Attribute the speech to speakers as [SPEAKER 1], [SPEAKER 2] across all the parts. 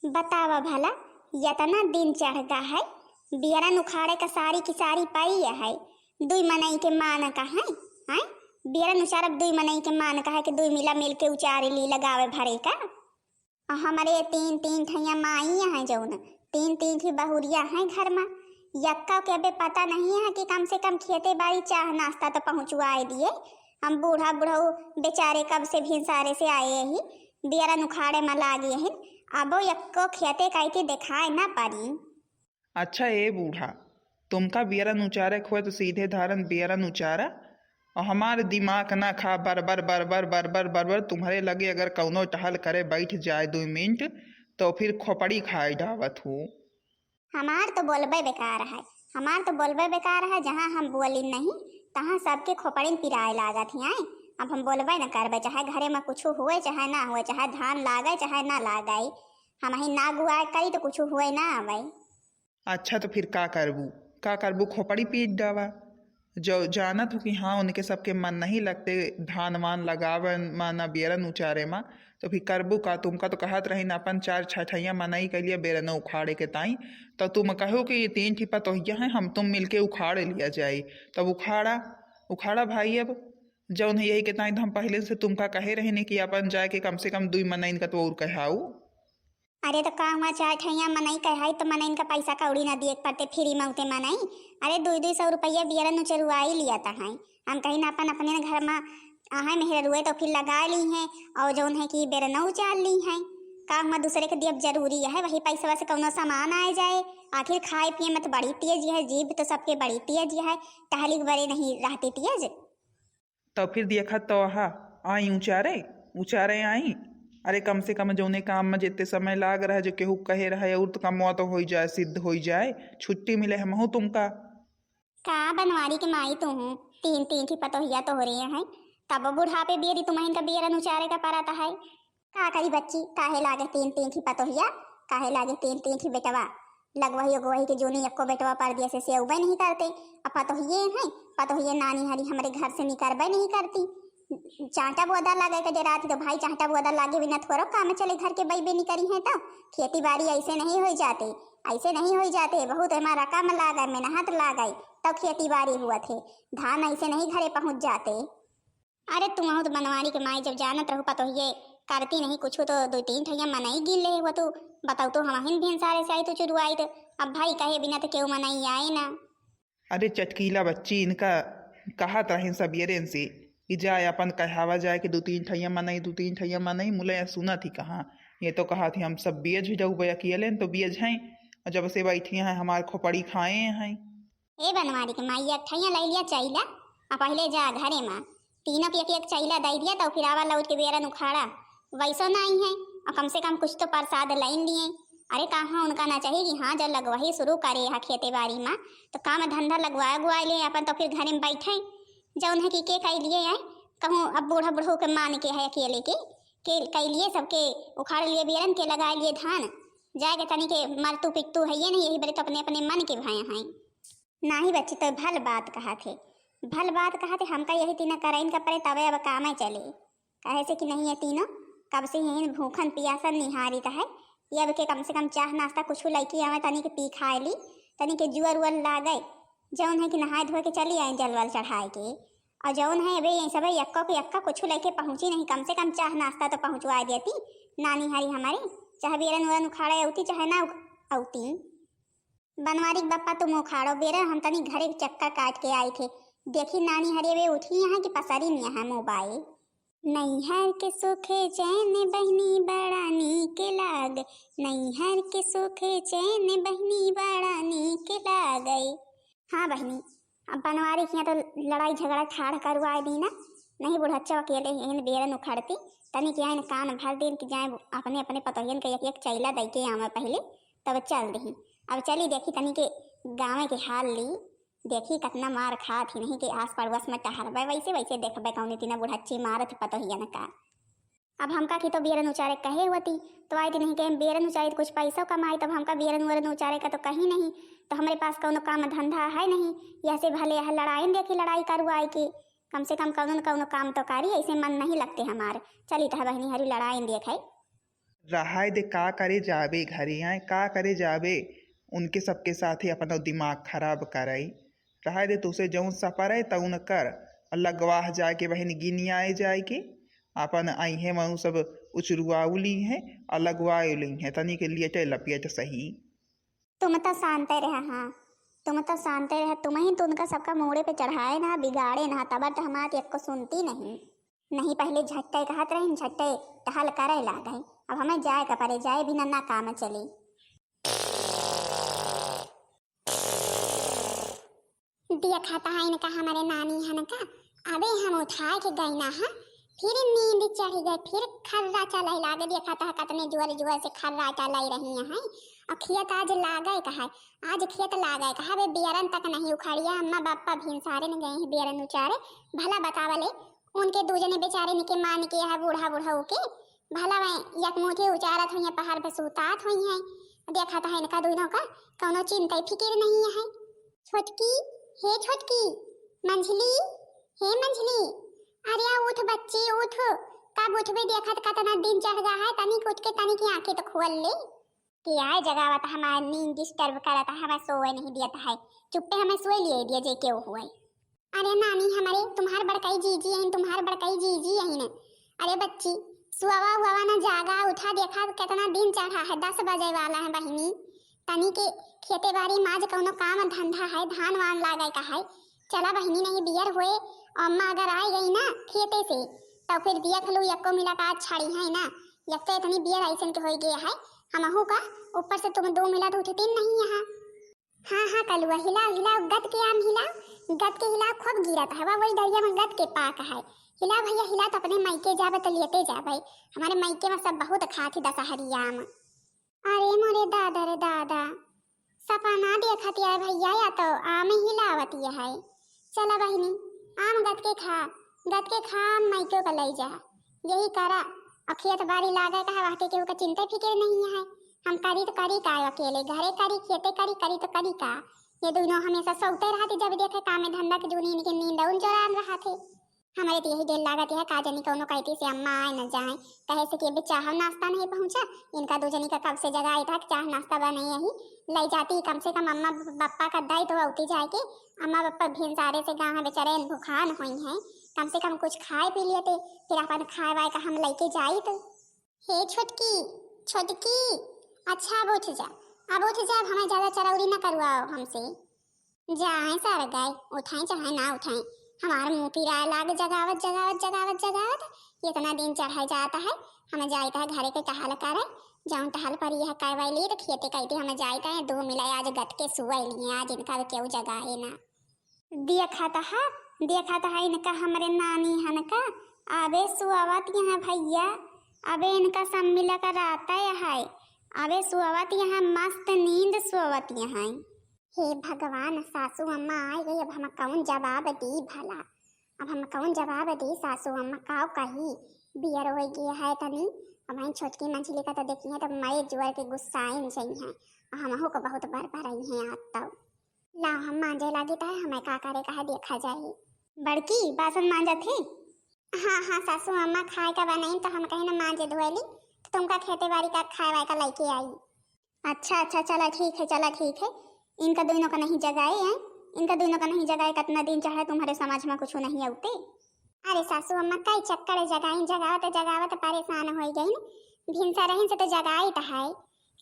[SPEAKER 1] बतावा भला, यतना दिन चढ़ गा है, बियरन उखाड़े का सारी की सारी पाई है, दुई मनई के मान का है, हैं? बियरन उचारब दुई मनई के मान का है कि दुई मिला मिल के उचारे ली लगावे भरे का। हमारे तीन तीन ठैया माई हैं जौन, तीन तीन की बहुरिया हैं घर में, यक्का के अबे पता नहीं है कि कम से कम खेते बाड़ी चाह नाश्ता तो पहुँचवाए दिए। हम बूढ़ा बुढ़ऊ बेचारे कब से भिनसारे से आए ही, बियरन उखाड़े में लागे हैं, अब यक्को खेते कहती दिखाए ना पारी।
[SPEAKER 2] अच्छा ए बूढ़ा, तुमका बियरन उचारे खोए तो सीधे धारन बियरन उचारा, और हमारे दिमाग ना खा बरबर बरबर बरबर बरबर। तुम्हारे लगे अगर कौनो टहल करे बैठ जाए 2 मिनट तो फिर खोपड़ी खाए डावत हूँ।
[SPEAKER 1] हमार तो बोलबे बेकार है, हमार तो बोलबे बेकार है। जहाँ हम बोली नहीं तहाँ सबके खोपड़ी पिराए लागत ही आए। अब हम बोलबे न करबे, चाहे घरे में कुछ हुए चाहे ना हुए, चाहे धान लागे चाहे ना लागे, हम ही ना गुआए करी तो कुछ हुए ना आवे।
[SPEAKER 2] अच्छा तो फिर का करबू खोपड़ी पीट डावा। जो जानत हूँ कि हाँ उनके सबके मन नहीं लगते धान वान लगावन माना बियरन उचारे माँ, तो फिर करबू का। तुमका तो कहत रही ना अपन 4 छठैया मनई के लिए बेरन उखाड़े के ताई, तो तुम कहो कि ये 3 ठिपा तो हैं, हम तुम मिलके उखाड़ लिया जाए। तब उखाड़ा उखाड़ा भाई। अब जौन है यही के ताई तो हम पहले से तुमका कहे रहे नहीं कि अपन जाए के कम से कम 2 मनईन का तो और कहाऊ।
[SPEAKER 1] अरे तो का हुआ 4 ठैया मनई कहाई तो मनई का पैसा कौड़ी ना दिए पड़ते फ्री में उते मनई। अरे 200-200 रुपया बियरन उचरुआई लिया था है। हम कहीं ना अपन अपने घर में आहे मेहर रुए तो फिर लगा ली हैं, और जौन है कि बेरन उचार ली हैं। का हुआ दूसरे के दियब जरूरी है, वही पैसा से कौनो सामान आ जाए। आखिर खाए पिए में तो बड़ी तेज है, जीभ तो सबके बड़ी तेज है, टहली बड़े नहीं रहती तेज।
[SPEAKER 2] तो फिर देखा तो हा आई उचारे उचारे आई। अरे कम से कम जौने काम में जितने समय लाग रहा है जो केहू कहे रहा है और तो कमवा तो हो जाए, सिद्ध हो जाए, छुट्टी मिले हम हो तुमका।
[SPEAKER 1] का बनवारी के माई तू हूँ, तीन तीन की पतोहिया तो हो रही है, तब बुढ़ापे बेरी तुम्हें का बियरन उचारे का पराता है। का करी बच्ची, काहे लागे तीन तीन की पतोहिया, काहे लागे तीन तीन की बेटवा, लगवही गोवही के जोनी एको बेटवा पर दिया से उबे नहीं करते। अब पतोहिए हैं, पतोहिए नानी हरी हमारे घर से निकलबे नहीं करती। चांटा बोदा लागे के जरा तो भाई चांटा बोदा लागे बिना थोड़ा काम चले घर के बैबे नहीं करी है। तो खेती बाड़ी ऐसे नहीं हो जाते, ऐसे नहीं हो जाते। बहुत हमारा काम लागे, मेहनत लागे तब खेती बाड़ी हुआ थे, धान ऐसे नहीं घरे पहुंच जाते। अरे तुम तो बनवारी के माई जब जानत रहो पतोहिए करती नहीं कुछ तो 2-3 ठैया मनाई गिन ले हुआ। तू बताओ तो हम हिन भिन सारे से आई तो चुरुआई तो अब भाई कहे बिना तो क्यों मनाई आए ना।
[SPEAKER 2] अरे चटकीला बच्ची, इनका कहा रहे सबेरे से कि जाए अपन कहावा जाए कि 2-3 ठैया मनई 2-3 ठैया मनई। मुले सुना थी कहाँ, ये तो कहा थी हम सब बेज भी जाऊ अकेले तो बेज हैं, और जब से बैठी हैं हमारे खोपड़ी खाए हैं।
[SPEAKER 1] ए बनवारी के माई एक ठैया लै लिया चाहिला, आ पहले जा घरे में तीनों के एक चाहिला दे दिया तो फिर आवा लौट के बेरन उखाड़ा वैसो नहीं है, और कम से कम कुछ तो प्रसाद लाइन लिए। अरे कहाँ उनका ना चाहिए कि हाँ जब लगवाही शुरू करे यहाँ खेती बाड़ी में तो काम धंधा लगवाया गुआ ले अपन तो फिर घर में बैठे जौन है कि के कह लिए आए कहूँ। अब बूढ़ा बूढ़ो के मान के है अकेले के कह लिए सबके उखाड़ लिए बेरन के लगा लिए धान जाएगा तनी के मरतू पिकतू है ये नहीं, यही बड़े तो अपने अपने मन के भाई हैं। नहीं बच्ची तो भल बात कहा थे, भल बात कहा थे। हमका यही तीना कराइन का पड़े तबे अब काम चले, कहे से कि नहीं है तीनों कब से यही भूखन पियासन निहारित है। ये अब के कम से कम चाह नाश्ता कुछ लैकी आवे तनी के पी खाए ली, तनी के जुअर उअर ला गए जौन है कि नहाए धोए के चली आए जलवल चढ़ाए के, और जौन है अभी सब यक्का के यक्का कुछ लेके पहुंची नहीं, कम से कम चाह नाश्ता तो पहुंचवा देती नानी हरी हमारी, चाहे बेरन उरन उखाड़े औती चाहे ना औती। बनवारी बप्पा तुम उखाड़ो बेरन, हम तनी घरे चक्कर काट के आए थे, देखी नानी हरी वे उठी यहाँ की पसरी नहीं है मोबाइल। नैहर के सुखे चैन बहनी बड़ा नीक लाग, नैहर के सुखे चैन बहनी बड़ा नीक लाग। हाँ बहनी, अब बनवारी की तो लड़ाई झगड़ा ठाड़ करवाए दी ना, नहीं बुढ़च्चा अकेले इन बेरन उखड़ती तनी क्या इन कान भर दिन कि जाए अपने अपने पतोहियन के एक चैला दे के आवे पहले तब चल दही। अब चली देखी तनी के गाँव के हाल ली, देखी कितना मार खा थी नहीं कि आस पड़ोस में टहरबे वैसे वैसे देखबे कौन तीना बुढ़च्ची मारत पतोहियन का। अब हमका की तो बेरन उचारे कहे होती तो आई थी नहीं कहीं बेरन उचारे तो कुछ पैसा कमाई, तब हमका बेरन वरन उचारे का तो कहीं नहीं, तो हमारे पास कौनो काम धंधा है नहीं, यह से भले यह लड़ाई देखी लड़ाई करवाई के कम से कम कौनो न कौनो काम तो करी, ऐसे मन नहीं लगते हमारे। चली तो बहनी हरी लड़ाई देखे।
[SPEAKER 2] रहा दे का करे जाबे घरे आए का करे जाबे उनके सबके साथ ही अपना दिमाग खराब कराई। रहा दे तुसे जौन सफर है तउन कर और लगवाह जाके बहन गिनियाए जाए के अपन आई है मनु सब उचरुआउली है और लगवाउली है तनी के लिए टे लपियत सही।
[SPEAKER 1] तुम तो शांत रह, हाँ तुम तो शांत रह, तुम ही तो उनका सबका मोड़े पे चढ़ाए ना बिगाड़े ना, तब तो हमारी एक को सुनती नहीं पहले झट्टे कहत रही झट्टे टहल करे ला गए। अब हमें जाए का परे जाए बिना ना काम चली। दिया खाता है इनका हमारे नानी है का। अबे हम उठाए के गई ना है, फिर नींद चढ़ गई, फिर खर्राटा लही लागे। दिया खाता है कतने जुआल जुआल से खर्राटा लाई रही है। और खियत आज लागे कहा, आज खियत लागे कहा बे बियरन तक नहीं उखाड़िया। अम्मा बापा भिनसारे न गए हैं बियरन उचारे। भला बतावले उनके दूजने बेचारे निके मान के है बूढ़ा बूढ़ा के भला वह एक मुठी उचारत हुई पहाड़ पे सुतात हुई है। देखा था इनका दोनों का कौनो चिंता फिक्र नहीं है। छोटकी हे छोटकी, मंझली हे मंझली, अरे उठ बच्ची उठ, कब उठबे देखत कतना दिन चढ़ गया है। तनिक उठ के तनिक की आंखें तो खोल ले। क्या है जगावत हमारा नींद डिस्टर्ब करता है, हमें सोए नहीं दिया है। चुप्पे हमें सोए लिए दिया जे क्यों हुआ। अरे नानी हमारे तुम्हार बड़काई जीजी है, तुम्हार बड़काई जीजी है न। अरे बच्ची सुआवा हुआ ना जागा उठा, देखा कितना दिन चढ़ा है, 10 बजे वाला है बहिनी। तनी के खेते बाड़ी माज कौनो काम धंधा है, धान वान लागे का है। चला बहिनी नहीं बियर हुए, अम्मा अगर आ गई ना खेते से तो फिर देख लो यक्को मुलाकात छाड़ी है ना। यक्को इतनी बियर ऐसन के हो गया है हमहू का, ऊपर से तुम 2 मिनट उठती नहीं यहाँ। हाँ हाँ कलुआ हिला हिला, गद के आम हिला, गद के हिला खूब गिरत है वही दरिया में गद के पाक है। हिला भैया हिला तो अपने मायके जाबे तो लेते जाबे, हमारे मायके में सब बहुत खाती दशहरी आम। अरे मोरे दादा रे दादा, सपना देखती है भैया या तो आम हिलावती है। चला बहिनी आम गद के खा मायके को ले जा, यही करा। अखियत बारी लागे का वाके के का चिंता फिक्र नहीं है। हम करी तो करी का अकेले, घरे करी खेते करी तो करी का। ये दोनों हमेशा सोते रहते जब देखे काम धंधा के जुनी इनके नींद उन जोरान रहा थे। हमारे तो यही दिल लागत है का जनी कौनो कहती से अम्मा आए न जाए, कहे से कि चाह नाश्ता नहीं पहुंचा। इनका दो जनी का कब से जगाई था चाह नाश्ता बने यही ले जाती, कम से कम अम्मा बप्पा का दाई तो उठी जाए के। अम्मा बप्पा भिनसारे से गाँव बेचारे भूखान हुई हैं, कम से कम कुछ खाए पी लिए थे, फिर अपन खाए वाए का हम लेके जाई। तो हे छोटकी छोटकी, अच्छा अब उठ जा, अब उठ जा, अब हमें ज्यादा चरौरी न करवाओ हमसे। जाए सारा गाय उठाए चाहे ना उठाए, हमारा मुंह पिराए लाग जगावत जगावत जगावत जगावत इतना दिन चढ़ाई जाता है। हमें जाता है घरे के टहल करे, जाऊं टहल पर यह करवाई लिए तो खेते कहते हमें जाता है 2 मिलाई आज गट के सुई लिए, आज इनका क्यों जगाए ना। देखा था इनका हमारे नानी हन का अबे सुआवत यहाँ भैया, अबे इनका सब मिला कर आता है, अबे सुआवत यहाँ मस्त नींद सुआवत यहाँ। हे भगवान सासू अम्मा आ गई, अब हम कौन जवाब दी भला, अब हम कौन जवाब दी सासू अम्मा काव कही बियर हो गया है तनी। अब वहीं छोटकी मछली का तो देखी है तो मरे जुआर के गुस्साए सही है, हमहू को बहुत बार भरई हैं आज तो। ला हम मांजे लागी तो हमें का करे कहा देखा जाए। बड़की बासन मांजा थे? हाँ हाँ सासू अम्मा खाए का बनाई तो हम कहीं ना मांजे धोएली, तो तुमका खेते बाड़ी का खाए वाए का लेके आई। अच्छा चला ठीक है। इनका दोनों का नहीं जगाए हैं, इनका दोनों का नहीं जगाए, कितना दिन चाहे तुम्हारे समझ में कुछ नहीं आते। अरे सासू अम्मा कई चक्कर जगाई, जगावत परेशान हो गई न, भिनसा रही से तो जगाई तो है,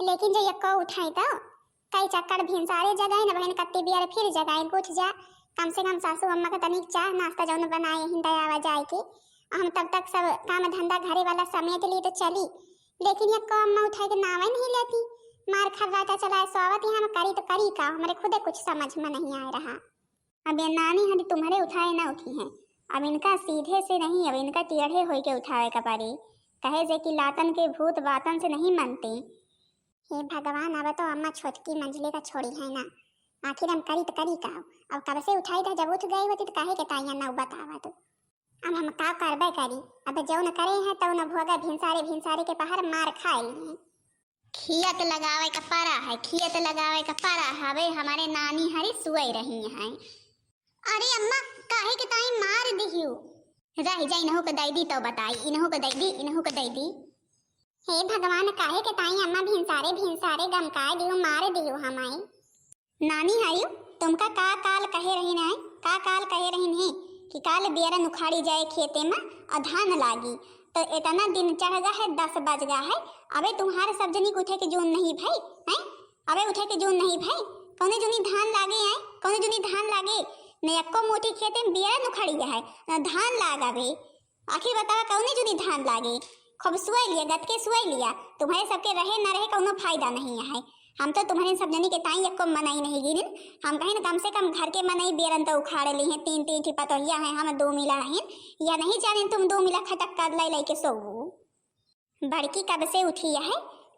[SPEAKER 1] लेकिन जो यक्को उठाई तो कई चक्कर भिनसारे जगाई न बहन, कत्ती बियर फिर जगाई। उठ जा कम से कम सासू अम्मा का तनिक चाह नाश्ता जौन बनाए ही दयावा जाए के, हम तब तक सब काम धंधा घरे वाला समेट ली तो चली, लेकिन यक्को अम्मा उठाई के नावा नहीं लेती, मार खर्राटा चलाए स्वागत यहाँ में करी तो करी का, हमारे खुदे कुछ समझ में नहीं आ रहा। अब ये नानी हदी तुम्हारे उठाए ना उठी हैं, अब इनका सीधे से नहीं, अब इनका टेढ़े हो के उठाए का पारी, कहे जे कि लातन के भूत बातन से नहीं मानते। हे भगवान अब तो अम्मा छोटकी मंझली का छोड़ी है ना, आखिर हम करी तो करी का, अब कब से उठाई था, जब उठ गई होती तो कहे के ताइया ना बतावा। तो अब हम का करबे करी, अब जो न करे हैं तो न भोगा भिनसारे के पहाड़ मार खाए लिए। खियत लगावे का पारा है, खियत लगावे का पारा हवे, हमारे नानी हरी सुई रही हैं। अरे अम्मा काहे के ताई मार दिहियो, रह जाई इनहु के दैदी तो बताई, इनहु के दैदी हे भगवान, काहे के ताई अम्मा भिनसारे भिनसारे गमकाए दियो, मार दियो हमाई। नानी आयु तुमका का काल कहे रही है, का काल कहे रही है कि काल बेरन उखाड़ी जाए खेते में और धान लागी। तो इतना दिन चढ़ गया है, 10 बज गया है, अबे तुम्हारे सब जनी को उठे के जोन नहीं भाई हैं? अबे उठे के जोन नहीं भाई, कौने जुनी धान लागे हैं, कौने जुनी धान लागे न एको मोटी खेते में बेरन उखाड़ी गया है न धान लागा बे। आखिर बतावा कौने जुनी धान लागे, खूब सुई लिया, गत के सुई लिया, तुम्हारे सबके रहे न रहे कौनो फायदा नहीं है। हम तो तुम्हारे सब जनी के ताई एको मनाई नहीं गिरी, हम कहीं कम से कम घर के मनाई बेरन तो उखाड़ ली हैं, 3 ठी पतोहिया हैं, हम 2 मिला हैं, या नहीं जाने तुम 2 मिला खटक कर लाई के सोऊ। बड़की कब से उठी है,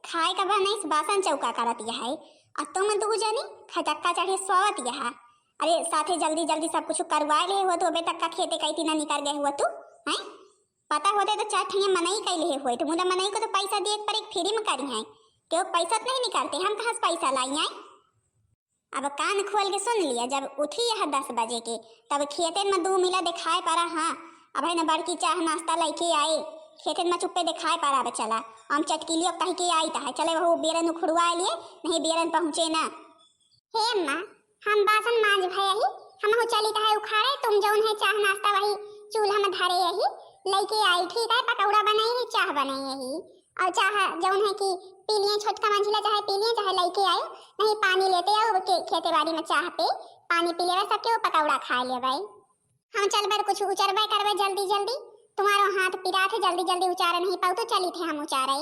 [SPEAKER 1] खाए कब नहीं बासन चौका करत है, और तुम 2 जनी खटक्का चढ़े सोवत है। अरे साथे जल्दी जल्दी सब कुछ करवा ले हो तो अबे तक का खेते कई ना निकल गए हुआ तू हैं? पता होते तो 4 ठिया मनाई कैले हुए, तो मुला मनाई को तो पैसा दिए पर एक फ्री में करी है, क्यों पैसा नहीं निकालते, हम कहाँ से पैसा लाई आए। अब कान खोल के सुन लिया, जब उठी है 10 बजे के तब खेते में 2 मिला दिखाए पारा। हाँ अब है ना बड़की चाह नाश्ता लेके आए, खेते में चुप्पे दिखाए पारा चला, हम चटकीलियों कह के आई था चले वो बेरन उखड़वा लिए, नहीं बेरन पहुँचे ना। हे अम्मा हम बासन मांज भई, हम हो चली है उखाड़े, तुम जौन है चाह नाश्ता वही चूल्हा में धरे यही लेके आई, ठीक है, पकौड़ा बनाई है, चाह बनाई यही, और चाह जौन है कि पी लिए, छोटका मंझिला चाहे पी लिए चाहे लेके आए, नहीं पानी लेते आओ के खेते बाड़ी में चाह पे पानी पी लेवे, सबके वो पकौड़ा खा ले भाई। हम चल बर कुछ उचरबे करबे जल्दी जल्दी, तुम्हारो हाथ पिरा थे, जल्दी जल्दी उचारे नहीं पाऊ तो चली थे हम उचारे।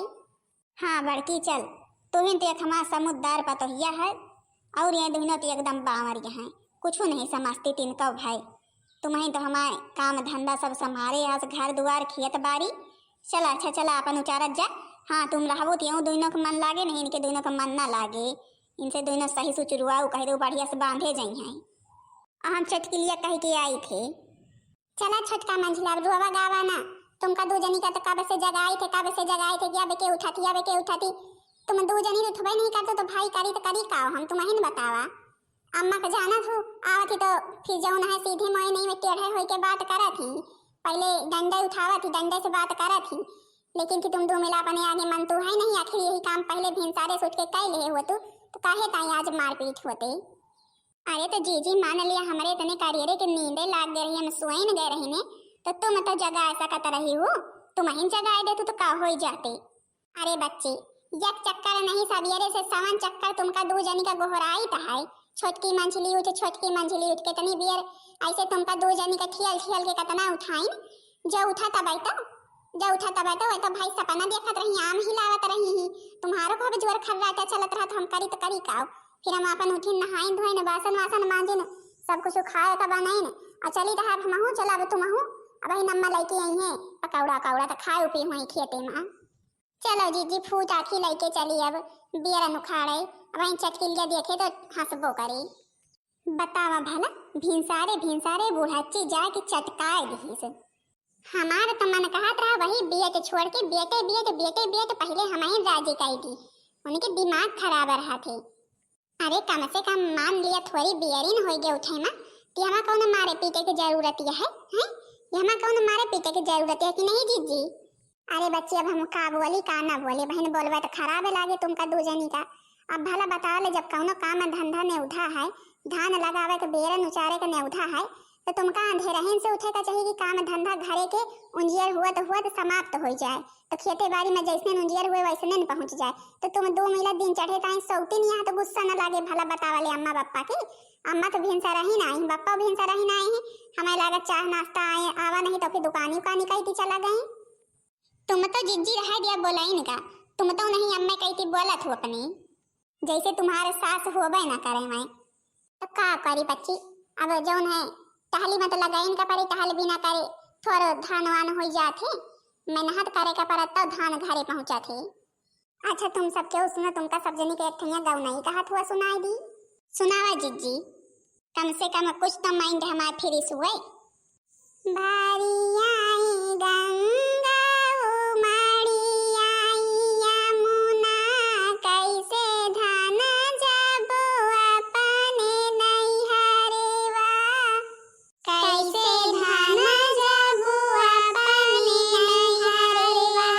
[SPEAKER 1] हाँ बड़की चल, तुहिन तो एक हमारा समुद्दार पतोहिया है, और ये दोनों तो एकदम बावरिया हैं, कुछ नहीं समझती तिनका भाई। तुम्हें तो हमारे काम धंधा सब संभारे, आज घर दुआर खेत बाड़ी, चला अच्छा चला अपन उचारत जा। हाँ तुम रहो तो दोनों का मन लागे, नहीं इनके दोनों का मन ना लागे, इनसे दोनों सही सुचरुआऊ कह दो बढ़िया से बांधे जाई हैं। हम चटकिलिया कह के आई थे, चला छोटका मंझिला रुआ गावा ना, तुमका 2 जनी का तो कब से जगाई थे, कब से जगाए थे कि अब के उठाती, अब के उठाती, तुम 2 जनी उठबे नहीं करते तो भाई करी तो करी का, हम तुम्हें बतावा। अम्मा का जाना थू आवत थी तो फिर जौन है सीधे मोए नहीं में टेढ़े होई के बात करा थी, पहले डंडे उठावा थी, डंडे से बात करा थी, लेकिन कि तुम 2 मिला अपने आगे मन तो है नहीं, आखिर यही काम पहले भिनसारे सोच के कह ले हो तो काहे ताई आज मारपीट होते। अरे तो जी मान लिया हमारे इतने करियरे के नींदे लाग गए रही, हम सोए न गए रही ने, तो तुम तो जगह ऐसा करता रही हो, तुम ही जगह दे तो का हो जाते। अरे बच्चे एक चक्कर नहीं, सवेरे से 7 चक्कर तुमका 2 जनी का गोहराई था है, छोटकी मंझली उठ, छोटकी मंझली उठ, कितनी बियर ऐसे तुमका 2 जनी का ठियल ठियल के कितना उठाई, जो उठा तब बैठा, जो उठा तब बैठा वही तो भाई सपना देखत रही, आम हिलावत रही ही, तुम्हारो को भी जोर खर्राटा चलत रहा, हम करी तो करी का, फिर हम अपन उठी नहाई धोई न बासन वासन मांजे न सब कुछ खाए का बनाई न, और चली रहा हमहू चलावे तुमहू, अब ही नम्मा लेके आई है पकौड़ा कौड़ा तो खाए पी हुई खेते में। चलो जी फूट आखी लेके चली, अब बेरन उखाड़े, अब वहीं चटकिलिया देखे तो हंसबो करे। बतावा भला भिनसारे भिनसारे बूढ़ाची जाके चटकाए दीस, हमारे तो मन कहत रहा वही बेटे छोड़ के बेटे बेटे बेटे बेटे पहले हमारे राजी कही थी, उनके दिमाग खराब रहा थे। अरे कम से कम मान लिया थोड़ी बेरिन हो गया उठे में, कि हमें कौन मारे पीटे की जरूरत है, हमें कौन मारे पीटे की जरूरत है कि नहीं जीजी। अरे बच्चे अब हम का बोली का ना बोले, बहन बोलबे तो खराब लागे तुमका 2 जनी का। अब भला बताओ ले, जब कौनो काम धंधा ने उठा है, धान लगावे के बेरन उचारे के ने उठा है, तो तुमका अंधेरहन से उठे का चाहिए कि काम धंधा घरे के उंजियर हुआ तो समाप्त हो जाए, तो खेते बाड़ी में जैसे उंजियर हुए वैसे न पहुंच जाए, तो तुम 2 मिला दिन चढ़े ताई सौती नहीं, यहाँ तो गुस्सा न लागे। भला बतावा ले अम्मा बप्पा की, अम्मा तो भिनसा रही ना आई, बप्पा भिनसा रही ना आई है, हमें लागत चाह नाश्ता आए आवा नहीं तो फिर दुकानी उकानी कही चला गई। तुम तो जिज्जी रह दिया बोलाई का, तुम तो नहीं अम्मा कही बोलत हो अपनी, जैसे तुम्हारे सास होबे ना करे मैं, तो का करी बच्ची। अब जौन है टहली में तो लगाइन का परी, टहल भी ना करे, थोड़ा धान वान हो जाते, मेहनत करे का परत तो धान घरे पहुंचा थे। अच्छा तुम सब क्यों सुनो, तुमका सब जनी के एक ठिया गाँव नहीं कहा हुआ सुनाई दी, सुनावा जिज्जी, कम से कम कुछ तो माइंड हमारे फ्री हुए। भारी आई गंगा उमड़ी आई यमुना, कैसे धान जाबो अपने नैहरवा, कैसे धान जाबो अपने नैहरवा,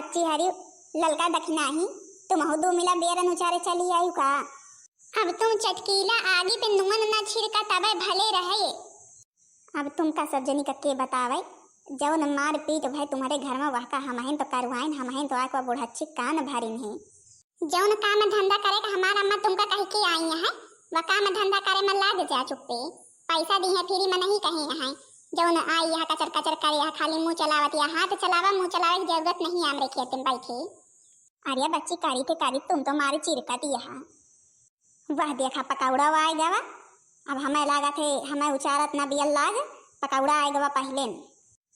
[SPEAKER 1] बच्ची हरी ललका दखना ही तुम हो 2 मिला बेरन उचारे चली आयु का। अब तुम चटकीला आगे पे नुमन ना छिड़का तबे भले रहे। अब तुम का सब जनी का के बतावे जवन मार पीट भाई तुम्हारे घर में वह का हमहन तो करवाइन हमहन तो आको बुढ़ाची कान भरिन है। जवन काम धंधा करे का हमारा अम्मा तुमका कह के आई है वह काम धंधा करे में लाग जा चुप्पे पैसा दी है फ्री में नहीं कहीं है। जवन आई यहाँ कचर कचर करे यहाँ खाली मुंह चलावत या हाथ चलावा मुंह चलावे की जरूरत नहीं हमरे खेत में बैठे। अरे बच्ची कारी के कारी तुम तो मारे चिरकती यहाँ वह देखा पकौड़ा आए गवा। अब हमें लगा थे हमें उचारत ना बियल लाग पकौड़ा आए गवा पहले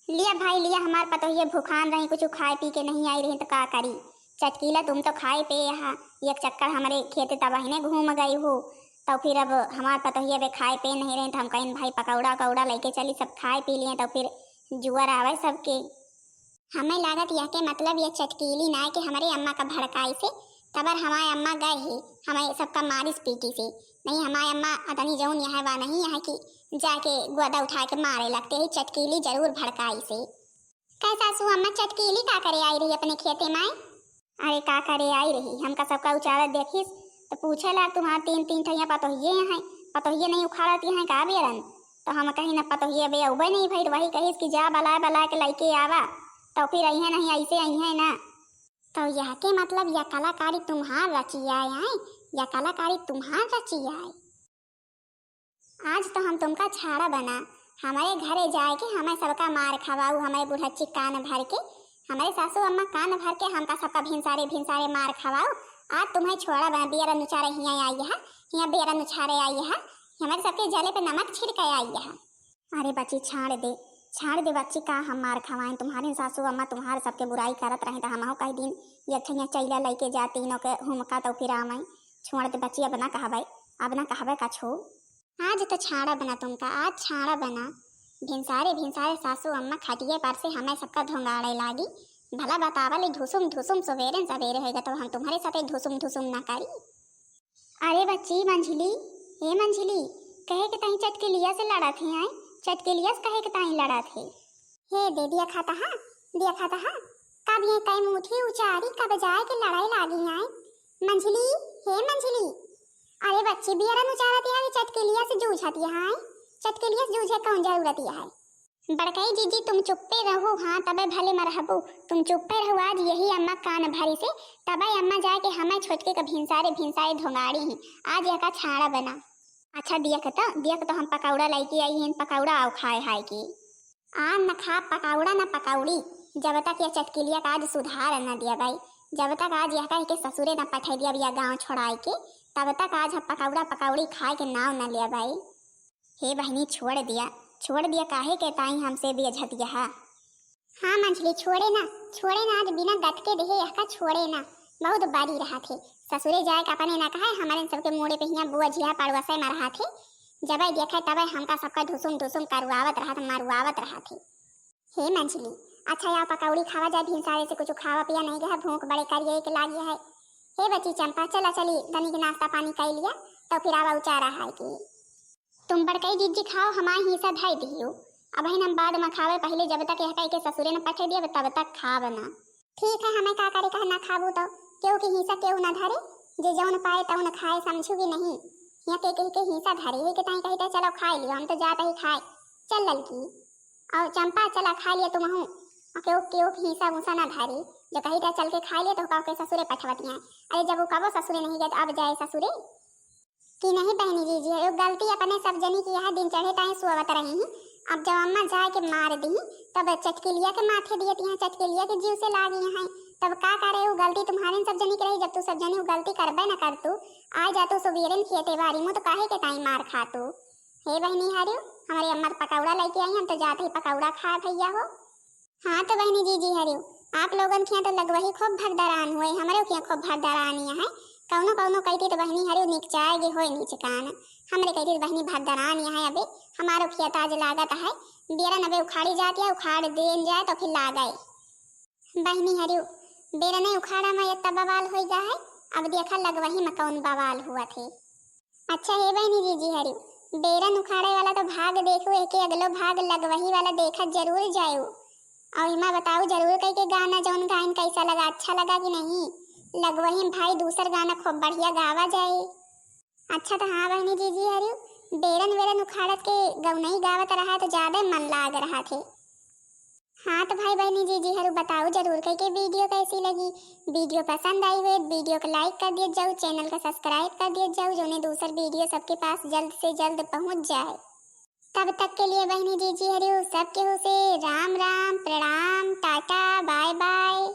[SPEAKER 1] लिया भाई लिया हमार पतो ये भूखान रही कुछ खाए पी के नहीं आई रही तो का करी। चटकीला तुम तो खाए पे यहाँ एक चक्कर हमारे खेत तबाही घूम गई हो तो फिर अब हमार पतो ये वे खाए पे नहीं रहे तो हम कहीं भाई पकौड़ा कौड़ा लेके चली सब खाए पी लिए तो फिर जुआर आवे सबके। हमें लागत यह के मतलब ये चटकीली ना है कि हमारे अम्मा का भड़काई से तबर हमारे अम्मा गए ही हमें सबका मारिस पीटी से नहीं हमारे अम्मा अतनी जौन यहाँ वा नहीं यहाँ कि जाके गोदा उठा के मारे लगते ही चटकीली जरूर भड़काई से। कैसा सु अम्मा चटकीली का करे आई रही अपने खेते में। अरे का करे आई रही हमका सबका उचारा देखिस तो पूछे ला तुम्हारा 3 ठैया पतोहिए हैं पतोहिए नहीं उखाड़ती हैं का बेरन तो हम कहीं ना पतोहिए बे उबे नहीं भाई वही कहिस कि जा बला के लइके आवा तो फिर अइहे नहीं ऐसे अइहे ना। तो यह के मतलब यह कलाकारी तुम्हार रचिया है यह कलाकारी तुम्हार रचिया है। आज तो हम तुमका छाड़ा बना हमारे घरे जाए के हमें सबका मार खवाऊ हमारे बुढ़च्ची कान भर के हमारे सासू अम्मा कान भर के हमका सबका भिनसारे मार खवाऊ। आज तुम्हें छोड़ा बना बेरन उचारे हिया आई है हिया बेरन उछारे आई है हमारे सबके जले पे नमक छिड़के आई है। अरे बच्ची छाड़ दे बच्ची का हम मार खवाएं तुम्हारे सासू अम्मा तुम्हारे सबके बुराई करत रहे तो हम कई दिन ये अच्छा चैला लेके जा तीनों के हुमका तो फिर आवे छोड़ दे बच्ची अब ना कहबे का छो। आज तो छाड़ा बना तुमका आज छाड़ा बना भिनसारे सासू अम्मा खटिए पर से हमें सबका ढोंगाड़े लागी भला बतावल धुसुम सवेरे होगा तो हम तुम्हारे साथ धुसुम ना करी। अरे बच्ची मंझली कहे के तही चटकेलिया से लड़ा थे आए चटकेलिया से कहे के तही लड़ा थे हे दे दिया खाता हाँ कब ये कई मुठी उचारी कब जाए के लड़ाई लागी आए मंझली हे मंझली। अरे बच्ची बियरन उचारती है चटकेलिया से जूझती है चटकेलिया से जूझे कौन जरूरत है। बड़कई जीजी तुम चुप्पे रहो हाँ तबे भले मरहबू तुम चुप्पे रहो आज यही अम्मा कान भरी से तबे अम्मा जाए के हमें छोटके का भिनसारे ढोंगाड़ी हैं आज यह का छाड़ा बना। अच्छा दिया तो हम पकौड़ा लेके आई हैं पकौड़ा आओ खाए हाय की आ न खा पकौड़ा न पकौड़ी जब तक यह चटकेलिया का आज सुधार न दिया भाई जब तक आज यह कह के ससुरे न पठा दिया भैया गाँव छोड़ाए के तब तक आज हम पकौड़ा पकौड़ी खाए के नाव न लिया भाई। हे बहनी छोड़ दिया काहे के ताई हमसे भी अझतिया। हाँ मंझली छोड़े ना आज बिना गटके देहे यह का छोड़े ना बहुत बारी रहा थे ससुरे जाए का अपने ना कहा हमारे सबके मोड़े पे हिया बुआ झिया पड़वसे में रहा थे जब देखे तब हमका सबका धुसुम करवावत रहा था मारवावत रहा थे। हे मंझली अच्छा यार पकौड़ी खावा जाए भिनसारे से कुछ खावा पिया नहीं गया भूख बड़े करिए के लागी है। हे बच्ची चंपा चली तनिक नाश्ता पानी कर लिया तो फिर आवा उचारा है कि तुम बड़कई जीजी खाओ हमारे हिस्सा धाई दियो अब हम बाद में खावे पहले जब तक यह कह के ससुरे ने पठे दिया तब तक खाव ना। ठीक है हमें का करे कहा ना खाबू तो क्यों की हिस्सा क्यों ना धरे जे जौन पाए तौन खाए समझूगी नहीं यहाँ के हिस्सा धरे है के ताई कहते चलो खा लियो हम तो जाते ही खाए चल ललकी और चंपा चला खा लिया तुम हूँ क्यों हिस्सा उसा ना धरे जो कही था चल के खा लिया तो कहो के ससुरे पठवतियाँ। अरे जब वो कबो ससुरे नहीं गए तो अब जाए ससुरे कि नहीं बहनी जी गलती अपने सब जनी की यह दिन चढ़े ताई सुवत रही हैं। अब जब अम्मा जाए के मार दी तब चटकेलिया के माथे दिए हैं चटकेलिया के जीव से लागी हैं तब का करे वो गलती तुम्हारे सब जनी की रही जब तू सब जनी वो गलती करबे न कर तू आ जा तू सुबेरन खेते बारी मुँह तो काहे के ताई मार खा तू। हे बहनी हरियो हमारी अम्मा पकौड़ा लेके आई हम तो जाते ही पकौड़ा खा भैया हो। हाँ तो बहनी जी हरियो आप लोगन के तो लगवही खूब भगदरान हुए हमारे के खूब भगदरानिया है कौनो कहती तो बहनी हरियो निकचाएगी होए नीचकान हमरे कहती तो बहनी भगदरान है अबे हमारो खेत आज लागत है बेरन अबे उखाड़ी जाती है उखाड़ देन जाए तो फिर लागए बहनी हरियो बेरन उखाड़ा में इतना बवाल हो गया है अब देखा लगवही में कौन बवाल हुआ थे। अच्छा हे बहनी जी हरियो बेरन उखाड़े वाला तो भाग देखो एक अगलो भाग लगवही वाला देखा जरूर जायो और इमा बताओ जरूर कई के गाना जौन गायन कैसा लगा, अच्छा लगा कि नहीं। लगवही भाई दूसर गाना खूब बढ़िया गावा जाए। अच्छा तो हाँ बहनी जी हरु बेरन वेरन उखाड़त के गौनई गावत रहा तो ज्यादा मन लाग रहा थे। हाँ तो भाई बहनी जी हरु बताओ जरूर कई के वीडियो कैसी लगी। वीडियो पसंद आई हुई वीडियो को लाइक कर दिए जाओ, चैनल को सब्सक्राइब कर दिए जाओ, जो दूसर वीडियो सबके पास जल्द से जल्द पहुंच जाए। तब तक के लिए बहनी जी हरु सबके हो से राम राम, प्रणाम, टाटा, बाय बाय।